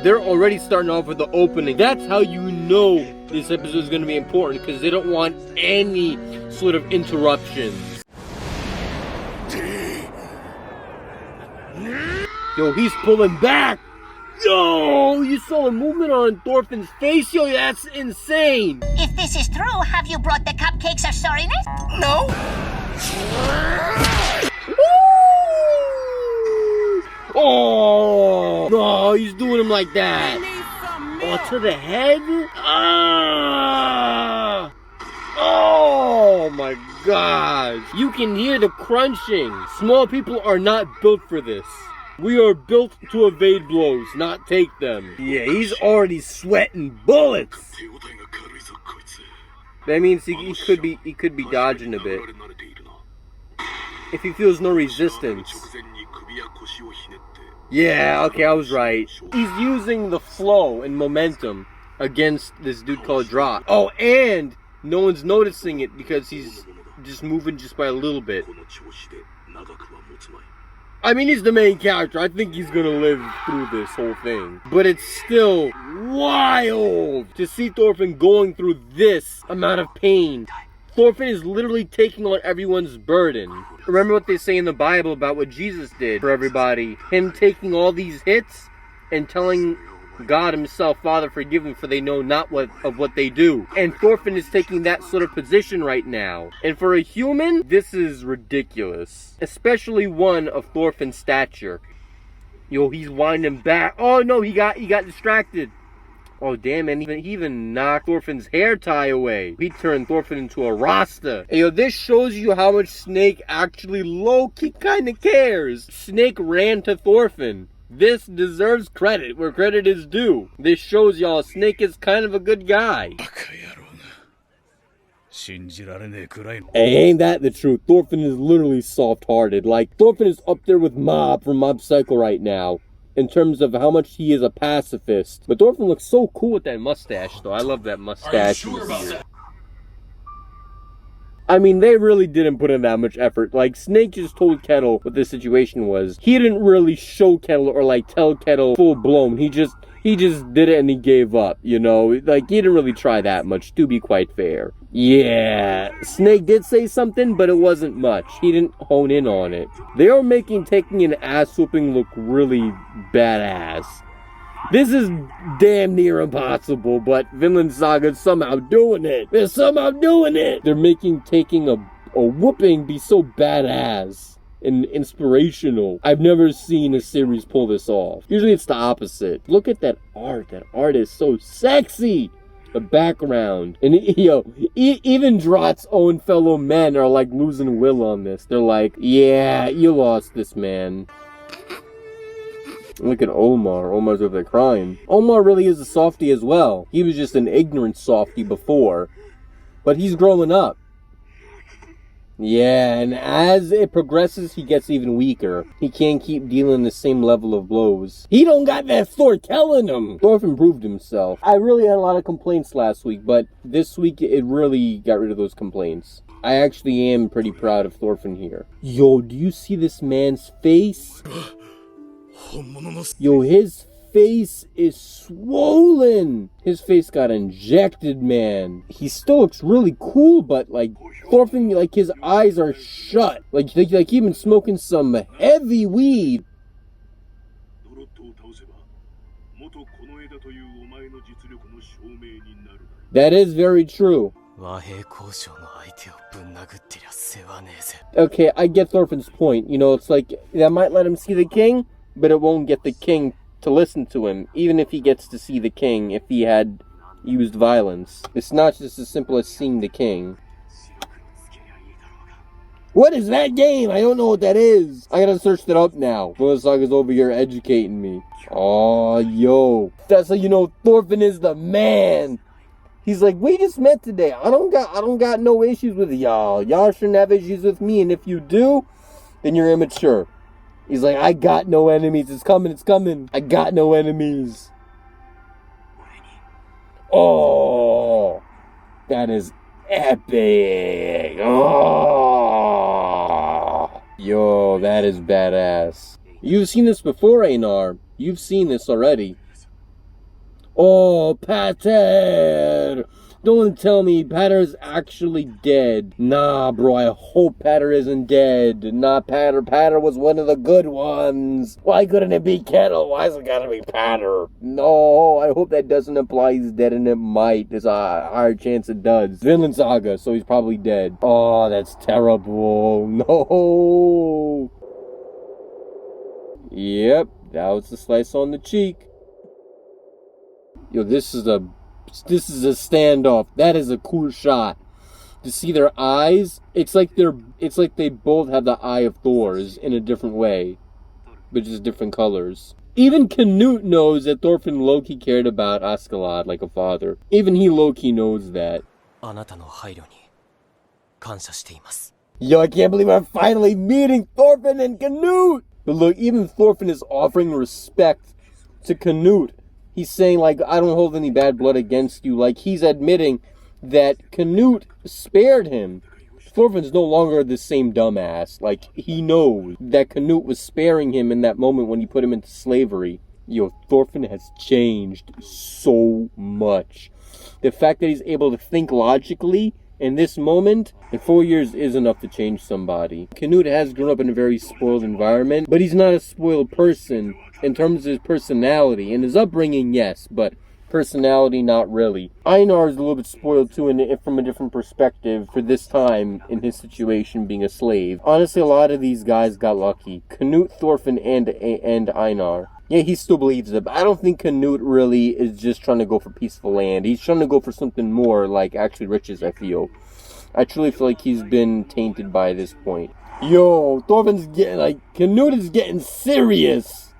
They're already starting off with the opening. That's how you know this episode is going to be important, because they don't want any sort of interruptions. Yo, he's pulling back. Yo, you saw a movement on Thorfinn's face? Yo, that's insane. If this is true, have you brought the cupcakes of sorriness? No. Oh, no, he's doing him like that. Oh, to the head? Ah! Oh my gosh. You can hear the crunching. Small people are not built for this. We are built to evade blows, not take them. Yeah, he's already sweating bullets. That means he could be dodging a bit. If he feels no resistance. Yeah, okay, I was right. He's using the flow and momentum against this dude called Drop. Oh, and no one's noticing it because he's just moving just by a little bit. I mean, he's the main character. I think he's gonna live through this whole thing. But it's still wild to see Thorfinn going through this amount of pain. Thorfinn is literally taking on everyone's burden. Remember what they say in the Bible about what Jesus did for everybody? Him taking all these hits and telling God himself, Father, forgive them, for they know not what they do. And Thorfinn is taking that sort of position right now. And for a human, this is ridiculous. Especially one of Thorfinn's stature. Yo, he's winding back. Oh no, he got distracted. Oh damn, and he even knocked Thorfinn's hair tie away. He turned Thorfinn into a Rasta. Hey, yo, this shows you how much Snake actually low-key kind of cares. Snake ran to Thorfinn. This deserves credit where credit is due. This shows y'all Snake is kind of a good guy. Hey, ain't that the truth? Thorfinn is literally soft-hearted. Like, Thorfinn is up there with Mob from Mob Psycho right now, in terms of how much he is a pacifist. But Thorfinn looks so cool with that mustache, though. I love that mustache. Are you sure about that? I mean, they really didn't put in that much effort. Like, Snake just told Kettle what the situation was. He didn't really show Kettle or, like, tell Kettle full blown. He just did it and he gave up, you know? Like, he didn't really try that much, to be quite fair. Yeah, Snake did say something, but it wasn't much. He didn't hone in on it. They are making taking an ass whooping look really badass. This is damn near impossible, but Vinland Saga is somehow doing it. They're somehow doing it. They're making taking a whooping be so badass and inspirational. I've never seen a series pull this off. Usually it's the opposite. Look at that art. That art is so sexy. The background. And even Drott's own fellow men are like losing will on this. They're like, yeah, you lost this, man. Look at Omar. Omar's over there crying. Omar really is a softie as well. He was just an ignorant softie before. But he's growing up. Yeah, and as it progresses, he gets even weaker. He can't keep dealing the same level of blows. He don't got that Thor telling him. Thorfinn proved himself. I really had a lot of complaints last week, but this week it really got rid of those complaints. I actually am pretty proud of Thorfinn here. Yo, do you see this man's face? Yo, his face is swollen. His face got injected, man. He still looks really cool, but like Thorfinn, like his eyes are shut. Like he been smoking some heavy weed. That is very true. Okay, I get Thorfinn's point. You know, it's like that might let him see the king, but it won't get the king to listen to him, even if he gets to see the king if he had used violence. It's not just as simple as seeing the king. What is that game? I don't know what that is. I gotta search that up now. Vinland Saga's over here educating me. Oh, yo. That's how you know Thorfinn is the man. He's like, we just met today. I don't got no issues with y'all. Y'all shouldn't have issues with me, and if you do, then you're immature. He's like, I got no enemies. It's coming. I got no enemies. Oh, that is epic. Oh, yo, that is badass. You've seen this before, Einar. You've seen this already. Oh, Pater! Don't tell me Pater's actually dead. Nah, bro, I hope Pater isn't dead. Nah, Pater. Pater was one of the good ones. Why couldn't it be Kettle? Why's it gotta be Pater? No, I hope that doesn't imply he's dead, and it might. There's a higher chance it does. Vinland Saga, so he's probably dead. Oh, that's terrible. No. Yep, that was the slice on the cheek. Yo, this is a standoff. That is a cool shot. To see their eyes, it's like they both have the eye of Thor's in a different way, but just different colors. Even Canute knows that Thorfinn Loki cared about Askeladd like a father. Even he Loki knows that. Yo, I can't believe I'm finally meeting Thorfinn and Canute! But look, even Thorfinn is offering respect to Canute. He's saying, like, I don't hold any bad blood against you. Like, he's admitting that Canute spared him. Thorfinn's no longer the same dumbass. Like, he knows that Canute was sparing him in that moment when he put him into slavery. Yo, Thorfinn has changed so much. The fact that he's able to think logically in this moment, in 4 years, is enough to change somebody. Canute has grown up in a very spoiled environment, but he's not a spoiled person in terms of his personality. And his upbringing, yes, but personality, not really. Einar is a little bit spoiled too, from a different perspective for this time in his situation being a slave. Honestly, a lot of these guys got lucky. Canute, Thorfinn, and Einar. Yeah, he still believes it, but I don't think Canute really is just trying to go for peaceful land. He's trying to go for something more, like actually riches, I feel. I truly feel like he's been tainted by this point. Yo, Thorfinn's getting, like, Canute is getting serious!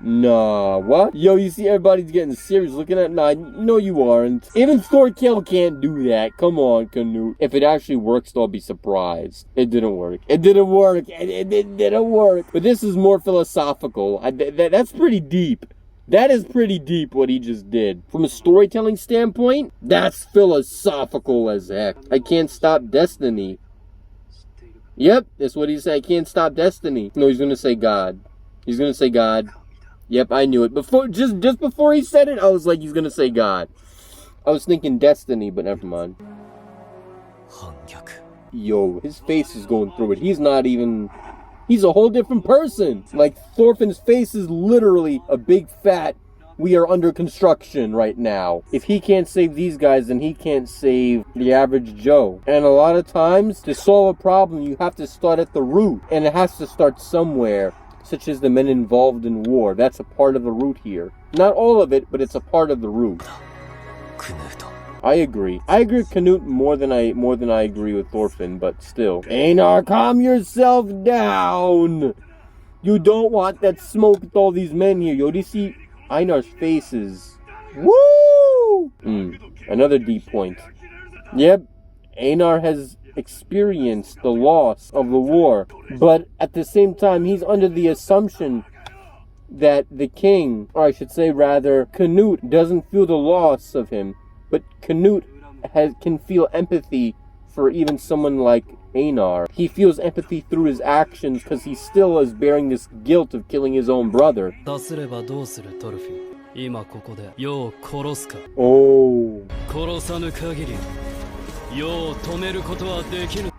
Nah, what? Yo, you see everybody's getting serious looking at... Nah, no you aren't. Even Thorkel can't do that. Come on, Canute. If it actually works, I'll be surprised. It didn't work. It didn't work. It didn't work. But this is more philosophical. That's pretty deep. That is pretty deep what he just did. From a storytelling standpoint, that's philosophical as heck. I can't stop destiny. Yep, that's what he said. I can't stop destiny. No, he's gonna say God. He's gonna say God. Yep, I knew it. Just before he said it, I was like, he's gonna say God. I was thinking destiny, but never mind. Yo, his face is going through it. He's not even... He's a whole different person. Like, Thorfinn's face is literally a big fat... We are under construction right now. If he can't save these guys, then he can't save the average Joe. And a lot of times, to solve a problem, you have to start at the root. And it has to start somewhere, such as the men involved in war. That's a part of the root here. Not all of it, but it's a part of the root. I agree. I agree with Canute more than I agree with Thorfinn, but still. Einar, calm yourself down! You don't want that smoke with all these men here. Yo, do you see... Einar's face is... Woo! Another deep point. Yep, Einar has experienced the loss of the war, but at the same time, he's under the assumption that the king, or I should say rather, Canute, doesn't feel the loss of him, but Canute can feel empathy for even someone like Einar. He feels empathy through his actions because he still is bearing this guilt of killing his own brother. Oh.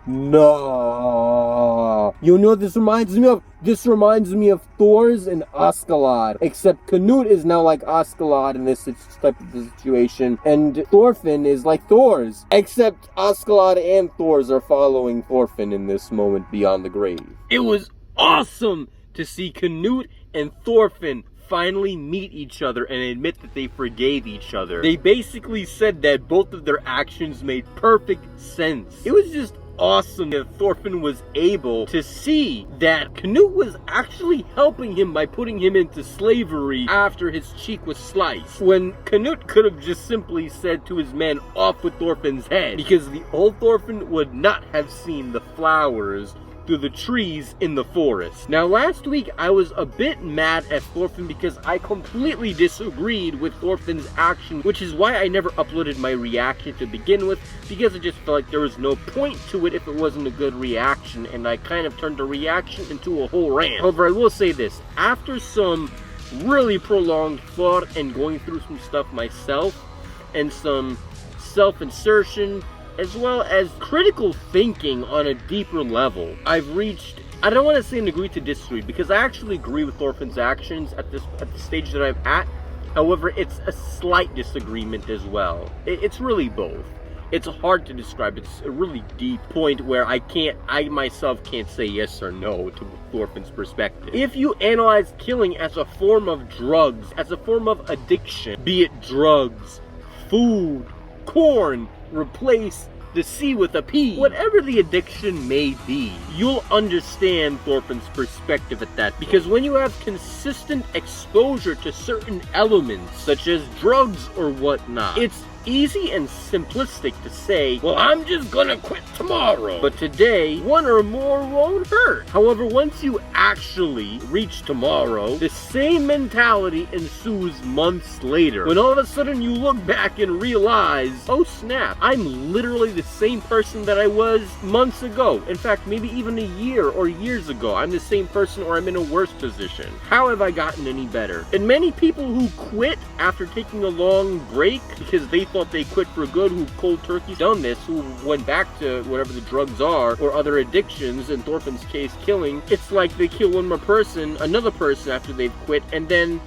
No. You know what this reminds me of? This reminds me of Thor's and Askeladd. Except Canute is now like Askeladd in this type of situation. And Thorfinn is like Thor's. Except Askeladd and Thor's are following Thorfinn in this moment beyond the grave. It was awesome to see Canute and Thorfinn finally meet each other and admit that they forgave each other. They basically said that both of their actions made perfect sense. It was just awesome that Thorfinn was able to see that Canute was actually helping him by putting him into slavery after his cheek was sliced. When Canute could have just simply said to his men, off with Thorfinn's head, because the old Thorfinn would not have seen the flowers through the trees in the forest. Now, last week I was a bit mad at Thorfinn because I completely disagreed with Thorfinn's action, which is why I never uploaded my reaction to begin with, because I just felt like there was no point to it if it wasn't a good reaction, and I kind of turned the reaction into a whole rant. However, I will say this, after some really prolonged thought and going through some stuff myself, and some self-insertion, as well as critical thinking on a deeper level, I've reached, I don't want to say an agree to disagree, because I actually agree with Thorfinn's actions at the stage that I'm at. However, it's a slight disagreement as well. It's really both. It's hard to describe. It's a really deep point where I myself can't say yes or no to Thorfinn's perspective. If you analyze killing as a form of drugs, as a form of addiction, be it drugs, food, corn, replace the C with a P, whatever the addiction may be, you'll understand Thorfinn's perspective at that. Because when you have consistent exposure to certain elements, such as drugs or whatnot, it's easy and simplistic to say, well, I'm just gonna quit tomorrow. But today, one or more won't hurt. However, once you actually reach tomorrow, the same mentality ensues months later, when all of a sudden you look back and realize, oh snap, I'm literally the same person that I was months ago. In fact, maybe even a year or years ago, I'm the same person, or I'm in a worse position. How have I gotten any better? And many people who quit after taking a long break because they thought they quit for good, who cold turkey done this, who went back to whatever the drugs are or other addictions, in Thorfinn's case killing, it's like they kill another person after they've quit, and then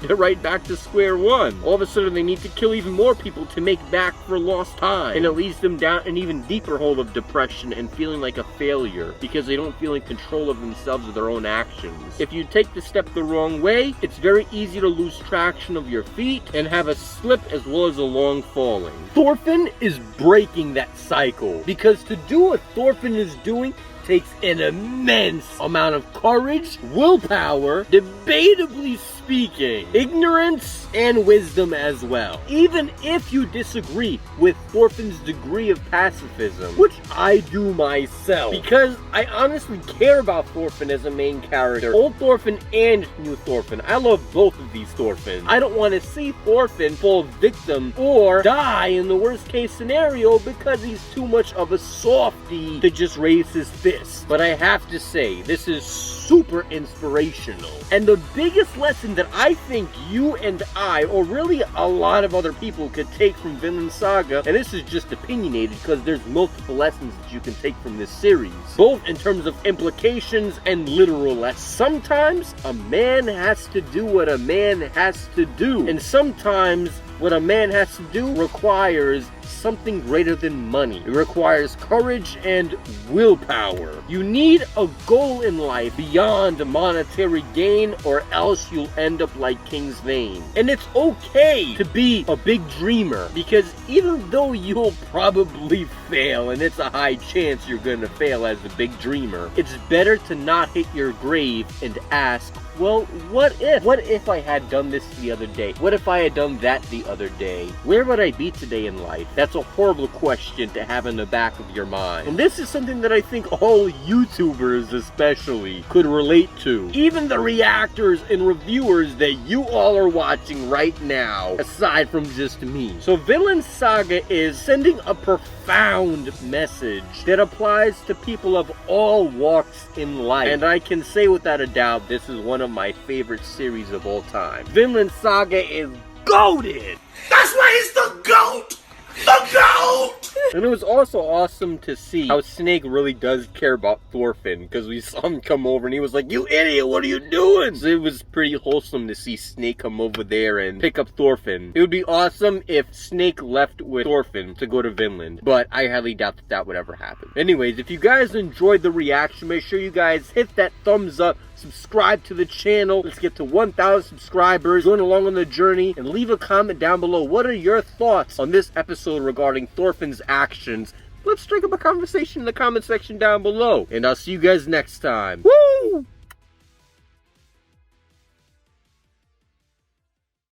they're right back to square one. All of a sudden they need to kill even more people to make back for lost time, and it leads them down an even deeper hole of depression and feeling like a failure because they don't feel in control of themselves or their own actions. If you take the step the wrong way, it's very easy to lose traction of your feet and have a slip as well as a long falling. Thorfinn is breaking that cycle, because to do what Thorfinn is doing takes an immense amount of courage, willpower, debatably speaking, ignorance, and wisdom as well. Even if you disagree with Thorfinn's degree of pacifism, which I do myself, because I honestly care about Thorfinn as a main character, old Thorfinn and new Thorfinn. I love both of these Thorfinns. I don't want to see Thorfinn fall victim or die in the worst case scenario because he's too much of a softie to just raise his fist. But I have to say, this is super inspirational. And the biggest lesson that I think you and I, or really a lot of other people, could take from Vinland Saga, and this is just opinionated because there's multiple lessons that you can take from this series, both in terms of implications and literal lessons. Sometimes a man has to do what a man has to do, and sometimes what a man has to do requires something greater than money. It requires courage and willpower. You need a goal in life beyond monetary gain, or else you'll end up like King's Vane. And it's okay to be a big dreamer, because even though you'll probably fail, and it's a high chance you're gonna fail as a big dreamer, it's better to not hit your grave and ask, well, what if? What if I had done this the other day? What if I had done that the other day? Where would I be today in life? That's a horrible question to have in the back of your mind. And this is something that I think all YouTubers especially could relate to. Even the reactors and reviewers that you all are watching right now, aside from just me. So Vinland Saga is sending a profound message that applies to people of all walks in life. And I can say without a doubt, this is one of my favorite series of all time. Vinland Saga is GOATed! That's why he's the GOAT! The GOAT! And it was also awesome to see how Snake really does care about Thorfinn, because we saw him come over and he was like, you idiot, what are you doing? So it was pretty wholesome to see Snake come over there and pick up Thorfinn. It would be awesome if Snake left with Thorfinn to go to Vinland, but I highly doubt that that would ever happen. Anyways, if you guys enjoyed the reaction, make sure you guys hit that thumbs up, subscribe to the channel. Let's get to 1,000 subscribers, going along on the journey, and leave a comment down below. What are your thoughts on this episode regarding Thorfinn's actions? Let's strike up a conversation in the comment section down below, and I'll see you guys next time. Woo!